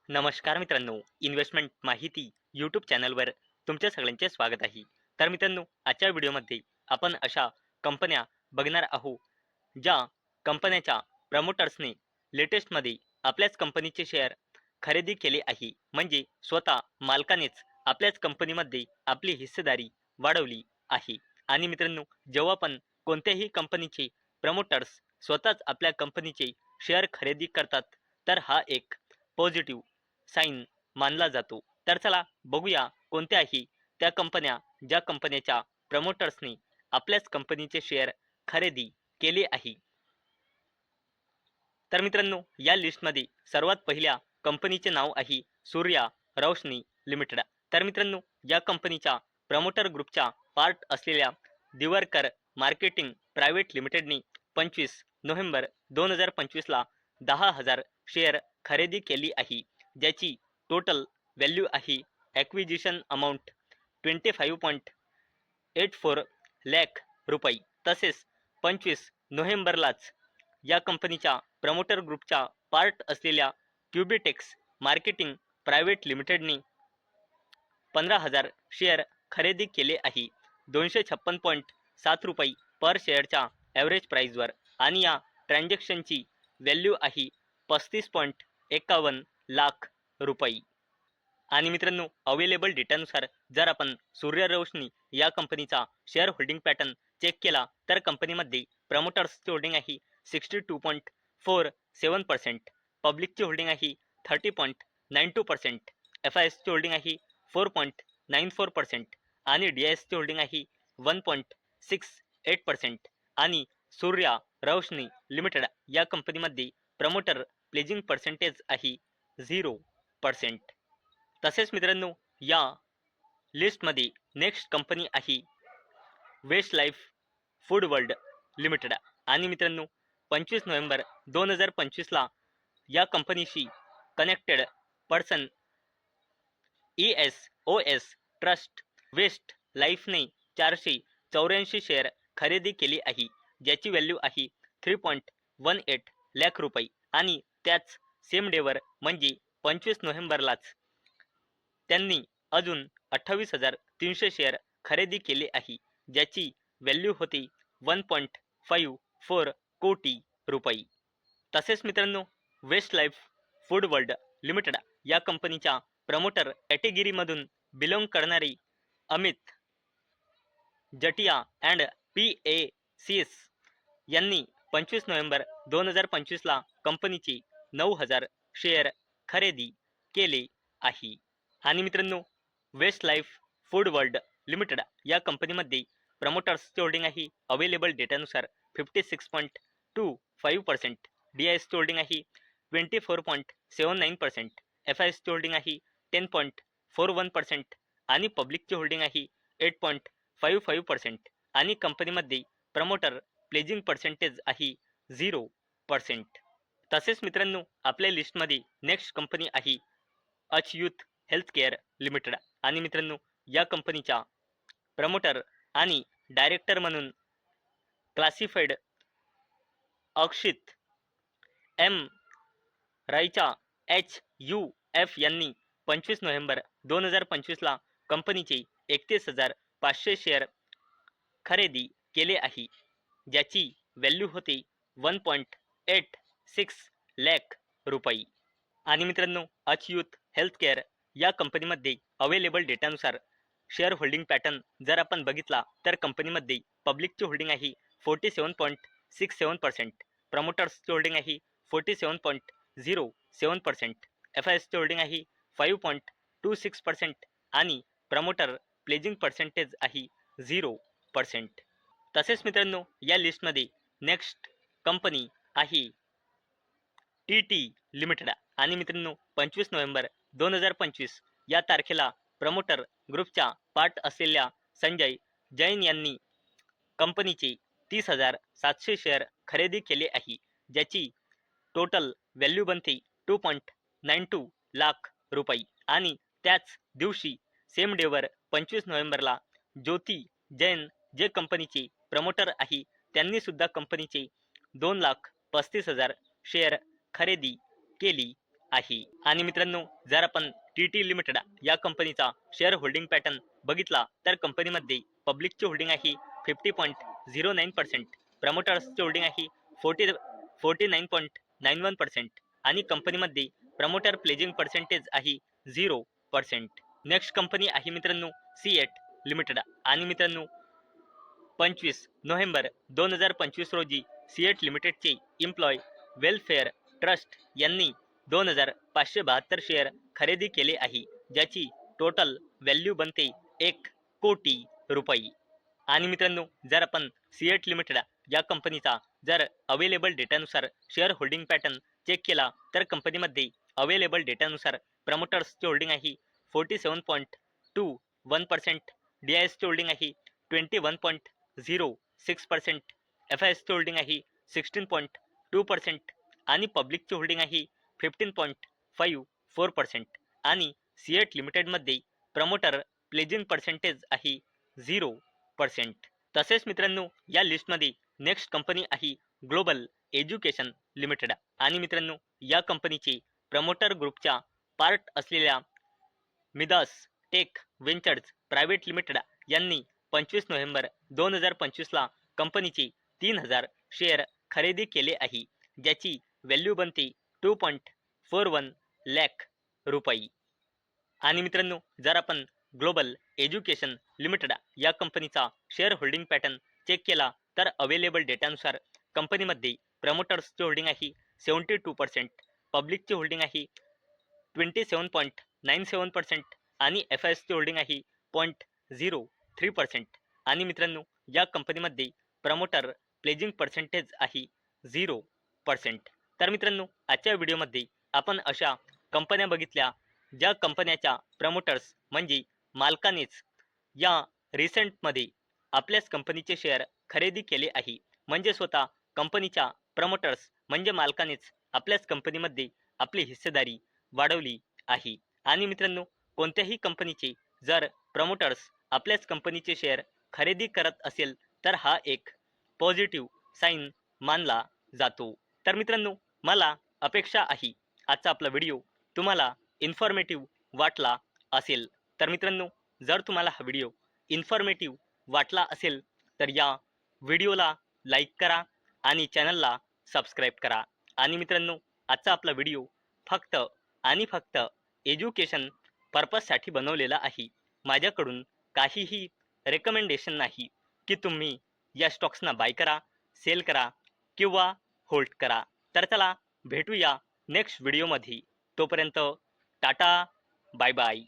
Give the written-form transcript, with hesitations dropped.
नमस्कार मित्रांनो, इन्व्हेस्टमेंट माहिती यूट्यूब चॅनलवर तुमच्या सगळ्यांचे स्वागत आहे. तर मित्रांनो, आजच्या व्हिडिओमध्ये आपण अशा कंपन्या बघणार आहोत, ज्या कंपन्याच्या प्रमोटर्सने लेटेस्टमध्ये आपल्याच कंपनीचे शेअर खरेदी केले आहे. म्हणजे स्वतः मालकानेच आपल्याच कंपनीमध्ये आपली हिस्सेदारी वाढवली आहे. आणि मित्रांनो, जेव्हा पण कोणत्याही कंपनीचे प्रमोटर्स स्वतःच आपल्या कंपनीचे शेअर खरेदी करतात, तर हा एक पॉझिटिव्ह साईन मानला जातो. तर चला बघूया कोणत्याही त्या कंपन्या, ज्या कंपन्याच्या प्रमोटर्सनी आपल्याच कंपनीचे शेअर खरेदी केले आहे. तर मित्रांनो, या लिस्टमध्ये सर्वात पहिल्या कंपनीचे नाव आहे सूर्या रोशनी लिमिटेड. तर मित्रांनो, या कंपनीच्या प्रमोटर ग्रुपच्या पार्ट असलेल्या दिवारकर मार्केटिंग प्रायव्हेट लिमिटेडने 25 नोव्हेंबर 2025ला 10,000 शेअर खरेदी केली आहे, ज्याची टोटल व्हॅल्यू आहे ॲक्विजिशन अमाऊंट 25.84 लाख रुपये. तसेच 25 नोव्हेंबरलाच या कंपनीच्या प्रमोटर ग्रुपच्या पार्ट असलेल्या क्युबिटेक्स मार्केटिंग प्रायव्हेट लिमिटेडने 15,000 शेअर खरेदी केले आहे 256.7 रुपये पर शेअरच्या ॲव्हरेज प्राईजवर. आणि या ट्रान्झॅक्शनची व्हॅल्यू आहे 35.51 लाख रुपये. आणि मित्रांनो, अवेलेबल डेटानुसार जर आपण सूर्य रोशनी या कंपनीचा शेअर होल्डिंग पॅटर्न चेक केला, तर कंपनीमध्ये प्रमोटर्सची होल्डिंग आहे 62.47%, पब्लिकची होल्डिंग आहे 30.92%, FISची होल्डिंग आहे 4.94% आणि DISची होल्डिंग आहे 1.68%. आणि सूर्या रोशनी लिमिटेड या कंपनीमध्ये प्रमोटर प्लेजिंग पर्सेंटेज आहे 0%. तसेच मित्रांनो, या लिस्टमध्ये नेक्स्ट कंपनी आहे West life food world Limited. आणि मित्रांनो, 25 नोव्हेंबर 2025ला या कंपनीशी connected person ESOS trust West लाईफने 484 शेअर खरेदी केली आहे, ज्याची व्हॅल्यू आहे 3.18 लाख रुपये. आणि त्याच सेम डेवर म्हणजे 25 नोव्हेंबरलाच त्यांनी अजून 28,300 शेअर खरेदी केले आहे, ज्याची व्हॅल्यू होती 1.54 कोटी रुपये. तसेच मित्रांनो, waste life food world Limited या कंपनीच्या प्रमोटर कॅटेगरीमधून बिलॉंग करणारी अमित जटिया अँड PACS यांनी 25 नोव्हेंबर 2025ला कंपनीचे 9,000 शेअर खरेदी केले आहे. आणि मित्रांनो, waste life food world Limited या कंपनीमध्ये प्रमोटर्सची होल्डिंग आहे अवेलेबल डेटानुसार 56.25%, DISची होल्डिंग आहे 24.79%, FISची होल्डिंग आहे 10.41% आणि पब्लिकची होल्डिंग आहे 8.55%. आणि कंपनीमध्ये प्रमोटर प्लेजिंग पर्सेंटेज आहे 0%. तसेच मित्रांनो, आपल्या लिस्टमध्ये नेक्स्ट कंपनी आहे अच्युत हेल्थकेअर लिमिटेड. आणि मित्रांनो, या कंपनीच्या प्रमोटर आणि डायरेक्टर म्हणून क्लासिफाईड अक्षित M रायचा HUF यांनी 25 नोव्हेंबर 2025ला कंपनीचे 31,500 शेअर खरेदी केले आहे, ज्याची व्हॅल्यू होते 1.86 लाख रुपये. आणि मित्रांनो, अच्युत हेल्थकेअर या कंपनीमध्ये अवेलेबल डेटानुसार शेअर होल्डिंग पॅटर्न जर आपण बघितला, तर कंपनीमध्ये पब्लिकची होल्डिंग आहे 47.67%, प्रमोटर्सची होल्डिंग आहे 47.07%, FISची होल्डिंग आहे 5.26% आणि प्रमोटर प्लेजिंग पर्सेंटेज आहे 0%. तसेच मित्रांनो, या लिस्टमध्ये नेक्स्ट कंपनी आहे TT लिमिटेड. आणि मित्रांनो, 25 नोव्हेंबर 2025 या तारखेला प्रमोटर ग्रुपच्या पार्ट असलेल्या संजय जैन यांनी कंपनीचे 30,700 शेअर खरेदी केले आहे, ज्याची टोटल व्हॅल्यू बनते 2.92 लाख रुपये. आणि त्याच दिवशी सेम डेवर 25 नोव्हेंबरला ज्योती जैन जे कंपनीचे प्रमोटर आहे, त्यांनी सुद्धा कंपनीचे 2,35,000 शेअर खरेदी केली आहे. आणि मित्रांनो, जर आपण TT लिमिटेड या कंपनीचा शेअर होल्डिंग पॅटर्न बघितला तर कंपनीमध्ये पब्लिकची होल्डिंग आहे 50.09%, प्रमोटर्सची होल्डिंग आहे 49.91% आणि कंपनीमध्ये प्रमोटर प्लेजिंग पर्सेंटेज आहे 0%. नेक्स्ट कंपनी आहे मित्रांनो सिएट लिमिटेड. आणि मित्रांनो 25 नोव्हेंबर 2025 रोजी सिएट लिमिटेडचे एम्प्लॉय वेलफेअर ट्रस्ट यांनी 2572 शेअर खरेदी केले आहे, ज्याची टोटल व्हॅल्यू बनते 1 कोटी रुपये. आणि मित्रांनो, जर आपण सिएट लिमिटेड या कंपनीचा जर अवेलेबल डेटानुसार शेअर होल्डिंग पॅटर्न चेक केला तर कंपनीमध्ये अवेलेबल डेटानुसार प्रमोटर्सची होल्डिंग आहे 47.21%, DISची होल्डिंग आहे 21.06%, FISची होल्डिंग आहे 16.2% आणि पब्लिकची होल्डिंग आहे 15.54% आणि सिएट लिमिटेडमध्ये प्रमोटर प्लेजिंग पर्सेंटेज आहे 0%. तसेच मित्रांनो, या लिस्टमध्ये नेक्स्ट कंपनी आहे ग्लोबल एज्युकेशन लिमिटेड. आणि मित्रांनो, या कंपनीचे प्रमोटर ग्रुपच्या पार्ट असलेल्या Midas Tech Ventures Private Limited यांनी 25 नोव्हेंबर 2025 ला कंपनीचे 3000 शेअर खरेदी केले आहे, ज्याची व्हॅल्यू बनते 2.41 लाख रुपये. आणि मित्रांनो, जर आपण ग्लोबल एज्युकेशन लिमिटेड या कंपनीचा शेअर होल्डिंग पॅटर्न चेक केला तर अवेलेबल डेटानुसार कंपनीमध्ये प्रमोटर्सची होल्डिंग आहे 72%, पब्लिकची होल्डिंग आहे 27.97% आणि FISची होल्डिंग आहे 0.03%. आणि मित्रांनो, या कंपनीमध्ये प्रमोटर प्लेजिंग पर्सेंटेज आहे 0%. तर मित्रांनो, आजच्या व्हिडिओमध्ये आपण अशा कंपन्या बघितल्या ज्या कंपन्याच्या प्रमोटर्स म्हणजे मालकानेच या रिसेंटमध्ये आपल्याच कंपनीचे शेअर खरेदी केले आहे, म्हणजे स्वतः कंपनीच्या प्रमोटर्स म्हणजे मालकानेच आपल्याच कंपनीमध्ये आपली हिस्सेदारी वाढवली आहे. आणि मित्रांनो, कोणत्याही कंपनीचे जर प्रमोटर्स आपल्याच कंपनीचे शेअर खरेदी करत असेल तर हा एक पॉझिटिव्ह साईन मानला जातो. तर मित्रांनो, मला अपेक्षा आहे आजचा आपला व्हिडिओ तुम्हाला इन्फॉर्मेटिव्ह वाटला असेल. तर मित्रांनो, जर तुम्हाला हा व्हिडिओ इन्फॉर्मेटिव्ह वाटला असेल तर या व्हिडिओला लाईक करा आणि चॅनलला सबस्क्राईब करा. आणि मित्रांनो, आजचा आपला व्हिडिओ फक्त आणि फक्त एज्युकेशन पर्पजसाठी बनवलेला आहे. माझ्याकडून काहीही रेकमेंडेशन नाही की तुम्ही या स्टॉक्सना बाय करा, सेल करा किंवा होल्ड करा. तर चला भेटूया नेक्स्ट व्हिडिओमध्ये. तोपर्यंत टाटा, बाय बाय.